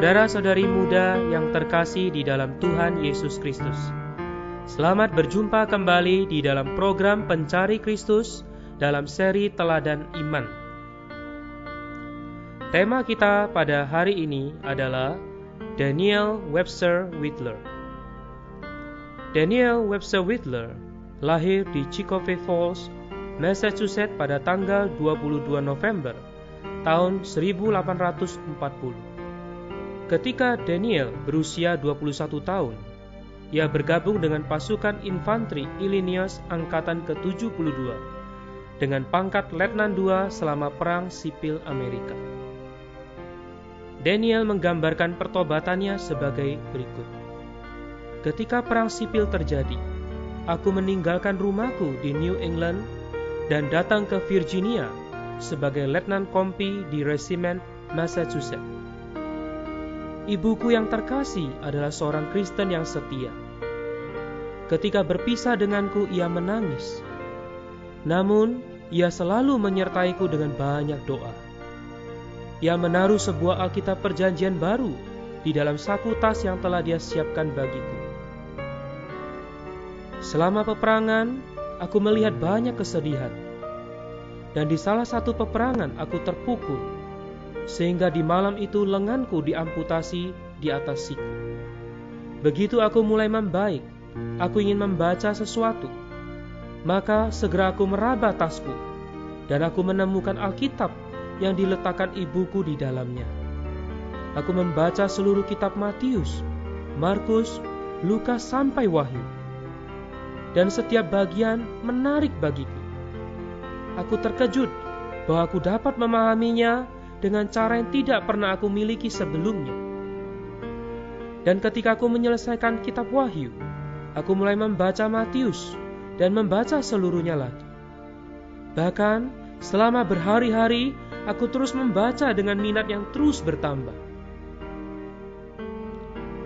Saudara-saudari muda yang terkasih di dalam Tuhan Yesus Kristus, selamat berjumpa kembali di dalam program Pencari Kristus dalam seri Teladan Iman. Tema kita pada hari ini adalah Daniel Webster Whitler. Daniel Webster Whitler lahir di Chicopee Falls, Massachusetts pada tanggal 22 November tahun 1840. Ketika Daniel berusia 21 tahun, ia bergabung dengan pasukan infanteri Illinois Angkatan ke-72 dengan pangkat Letnan II selama Perang Sipil Amerika. Daniel menggambarkan pertobatannya sebagai berikut. Ketika Perang Sipil terjadi, aku meninggalkan rumahku di New England dan datang ke Virginia sebagai Letnan Kompi di Resimen Massachusetts. Ibuku yang terkasih adalah seorang Kristen yang setia. Ketika berpisah denganku, ia menangis. Namun, ia selalu menyertaiku dengan banyak doa. Ia menaruh sebuah Alkitab Perjanjian Baru di dalam saku tas yang telah dia siapkan bagiku. Selama peperangan, aku melihat banyak kesedihan. Dan di salah satu peperangan aku terpukul, sehingga di malam itu lenganku diamputasi di atas siku. Begitu aku mulai membaik, aku ingin membaca sesuatu. Maka segera aku meraba tasku, dan aku menemukan Alkitab yang diletakkan ibuku di dalamnya. Aku membaca seluruh kitab Matius, Markus, Lukas sampai Wahyu. Dan setiap bagian menarik bagiku. Aku terkejut bahwa aku dapat memahaminya dengan cara yang tidak pernah aku miliki sebelumnya. Dan ketika aku menyelesaikan kitab Wahyu, aku mulai membaca Matius dan membaca seluruhnya lagi. Bahkan selama berhari-hari, aku terus membaca dengan minat yang terus bertambah.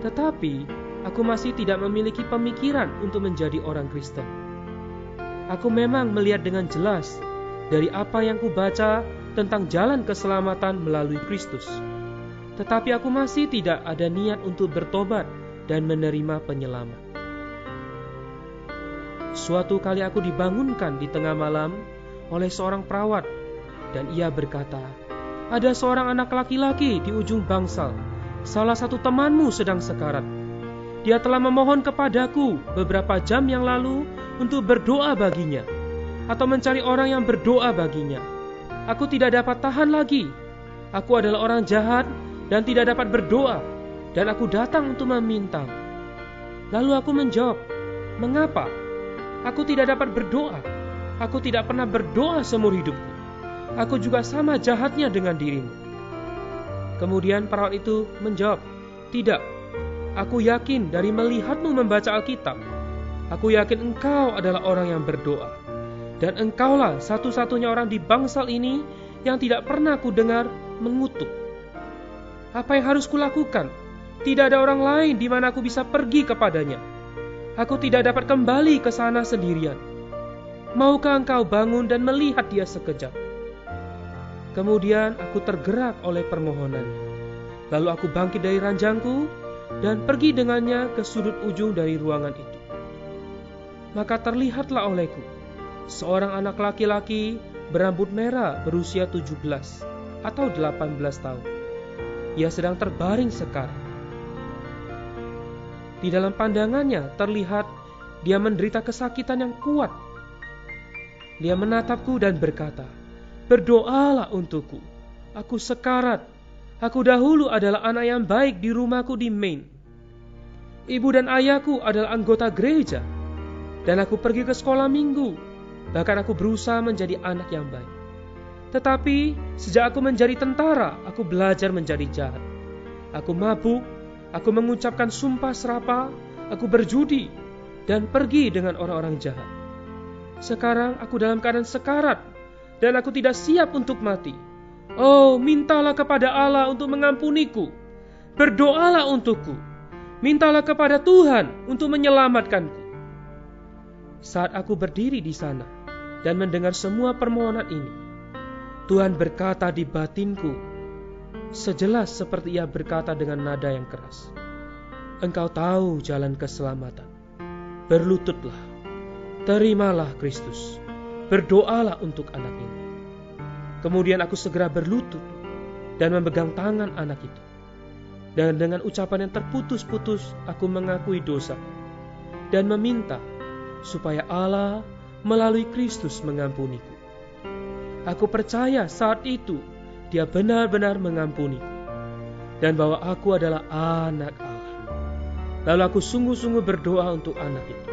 Tetapi, aku masih tidak memiliki pemikiran untuk menjadi orang Kristen. Aku memang melihat dengan jelas dari apa yang kubaca tentang jalan keselamatan melalui Kristus. Tetapi aku masih tidak ada niat untuk bertobat dan menerima penyelamat. Suatu kali aku dibangunkan di tengah malam oleh seorang perawat, dan ia berkata, "Ada seorang anak laki-laki di ujung bangsal. Salah satu temanmu sedang sekarat. Dia telah memohon kepadaku beberapa jam yang lalu untuk berdoa baginya, atau mencari orang yang berdoa baginya. Aku tidak dapat tahan lagi. Aku adalah orang jahat dan tidak dapat berdoa, dan aku datang untuk meminta." Lalu aku menjawab, "Mengapa? Aku tidak dapat berdoa. Aku tidak pernah berdoa seumur hidupku. Aku juga sama jahatnya dengan dirimu." Kemudian perawat itu menjawab, "Tidak, aku yakin dari melihatmu membaca Alkitab. Aku yakin engkau adalah orang yang berdoa. Dan engkaulah satu-satunya orang di bangsal ini yang tidak pernah kudengar mengutuk. Apa yang harus kulakukan? Tidak ada orang lain di mana aku bisa pergi kepadanya. Aku tidak dapat kembali ke sana sendirian. Maukah engkau bangun dan melihat dia sekejap?" Kemudian aku tergerak oleh permohonan. Lalu aku bangkit dari ranjangku dan pergi dengannya ke sudut ujung dari ruangan itu. Maka terlihatlah olehku seorang anak laki-laki berambut merah berusia 17 atau 18 tahun. Ia sedang terbaring sekar. Di dalam pandangannya terlihat dia menderita kesakitan yang kuat. Dia menatapku dan berkata, "Berdoalah untukku. Aku sekarat. Aku dahulu adalah anak yang baik di rumahku di Maine. Ibu dan ayahku adalah anggota gereja. Dan aku pergi ke sekolah minggu. Bahkan aku berusaha menjadi anak yang baik. Tetapi sejak aku menjadi tentara, aku belajar menjadi jahat. Aku mabuk, aku mengucapkan sumpah serapah, aku berjudi, dan pergi dengan orang-orang jahat. Sekarang aku dalam keadaan sekarat, dan aku tidak siap untuk mati. Oh, mintalah kepada Allah untuk mengampuniku. Berdoalah untukku. Mintalah kepada Tuhan untuk menyelamatkanku." Saat aku berdiri di sana dan mendengar semua permohonan ini, Tuhan berkata di batinku, sejelas seperti ia berkata dengan nada yang keras, "Engkau tahu jalan keselamatan. Berlututlah, terimalah Kristus, berdoalah untuk anak ini." Kemudian aku segera berlutut dan memegang tangan anak itu. Dan dengan ucapan yang terputus-putus aku mengakui dosa dan meminta supaya Allah melalui Kristus mengampuniku. Aku percaya saat itu Dia benar-benar mengampuniku dan bahwa aku adalah anak Allah. Lalu aku sungguh-sungguh berdoa untuk anak itu.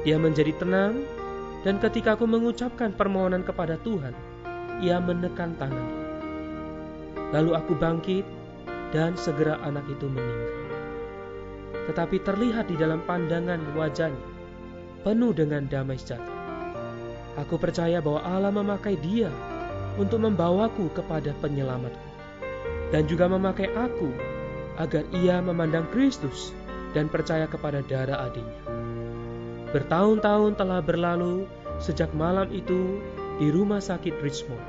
Dia menjadi tenang, dan ketika aku mengucapkan permohonan kepada Tuhan, ia menekan tanganku. Lalu aku bangkit dan segera anak itu meninggal. Tetapi terlihat di dalam pandangan wajahnya penuh dengan damai sejahtera. Aku percaya bahwa Allah memakai dia untuk membawaku kepada penyelamatku, dan juga memakai aku agar ia memandang Kristus dan percaya kepada darah adiknya. Bertahun-tahun telah berlalu sejak malam itu di rumah sakit Richmond,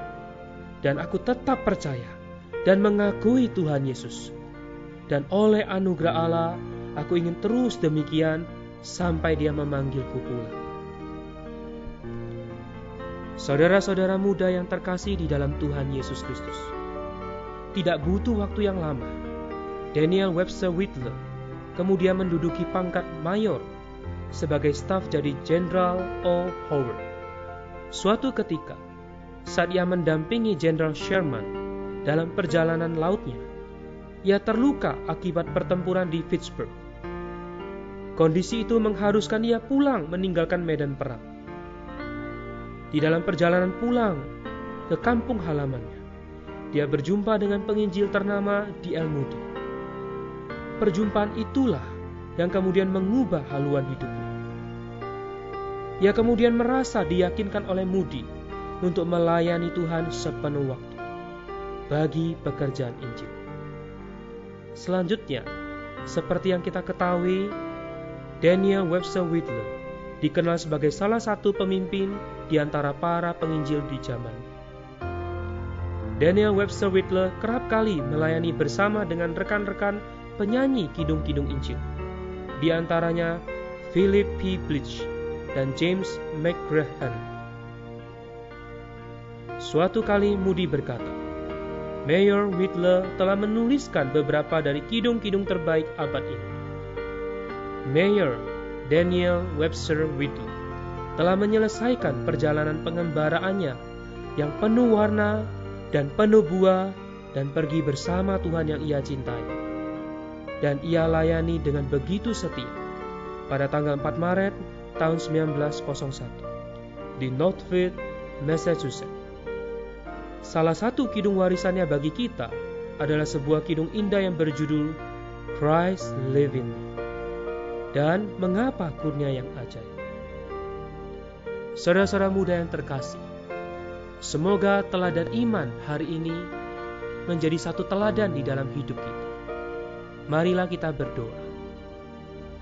dan aku tetap percaya dan mengakui Tuhan Yesus. Dan oleh anugerah Allah, aku ingin terus demikian sampai Dia memanggilku pulang. Saudara-saudara muda yang terkasih di dalam Tuhan Yesus Kristus, tidak butuh waktu yang lama, Daniel Webster Whitler kemudian menduduki pangkat mayor sebagai staf jadi Jenderal O. Howard. Suatu ketika, saat ia mendampingi Jenderal Sherman dalam perjalanan lautnya, ia terluka akibat pertempuran di Vicksburg. Kondisi itu mengharuskan ia pulang meninggalkan medan perang. Di dalam perjalanan pulang ke kampung halamannya, dia berjumpa dengan penginjil ternama D.L. Moody. Perjumpaan itulah yang kemudian mengubah haluan hidupnya. Ia kemudian merasa diyakinkan oleh Moody untuk melayani Tuhan sepenuh waktu bagi pekerjaan Injil. Selanjutnya, seperti yang kita ketahui, Daniel Webster Whitler dikenal sebagai salah satu pemimpin di antara para penginjil di zaman. Daniel Webster Whitler kerap kali melayani bersama dengan rekan-rekan penyanyi kidung-kidung Injil, di antaranya Philip P. Bleach dan James McGrahan. Suatu kali Moody berkata, Mayor Whitler telah menuliskan beberapa dari kidung-kidung terbaik abad ini. Mayor Daniel Webster Whitler telah menyelesaikan perjalanan pengembaraannya yang penuh warna dan penuh buah dan pergi bersama Tuhan yang ia cintai. Dan ia layani dengan begitu setia pada tanggal 4 Maret tahun 1901 di Northfield, Massachusetts. Salah satu kidung warisannya bagi kita adalah sebuah kidung indah yang berjudul Christ Live in Me. Dan mengapa kurnia yang ajaib. Saudara-saudara muda yang terkasih, semoga teladan iman hari ini menjadi satu teladan di dalam hidup kita. Marilah kita berdoa.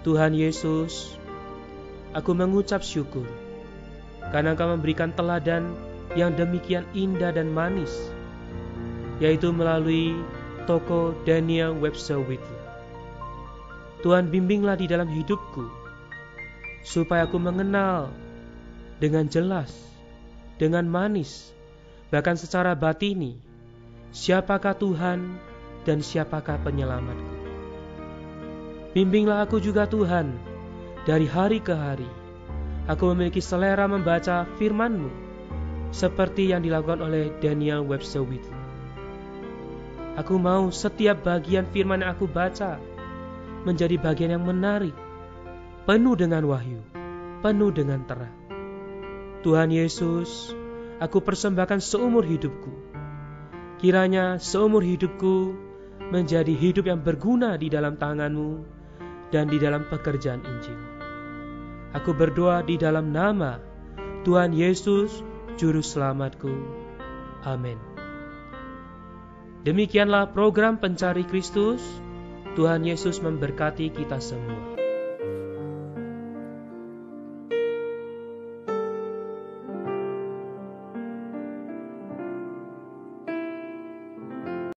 Tuhan Yesus, aku mengucap syukur karena Engkau memberikan teladan yang demikian indah dan manis, yaitu melalui tokoh Daniel Webster Whitler. Tuhan, bimbinglah di dalam hidupku supaya aku mengenal dengan jelas, dengan manis, bahkan secara batini, siapakah Tuhan dan siapakah penyelamatku. Bimbinglah aku juga Tuhan, dari hari ke hari aku memiliki selera membaca firman-Mu seperti yang dilakukan oleh Daniel Webster Whitler. Aku mau setiap bagian firman yang aku baca menjadi bagian yang menarik, penuh dengan wahyu, penuh dengan terang. Tuhan Yesus, aku persembahkan seumur hidupku. Kiranya seumur hidupku menjadi hidup yang berguna di dalam tangan-Mu dan di dalam pekerjaan Injil. Aku berdoa di dalam nama Tuhan Yesus, Juru Selamatku. Amin. Demikianlah program Pencari Kristus. Tuhan Yesus memberkati kita semua.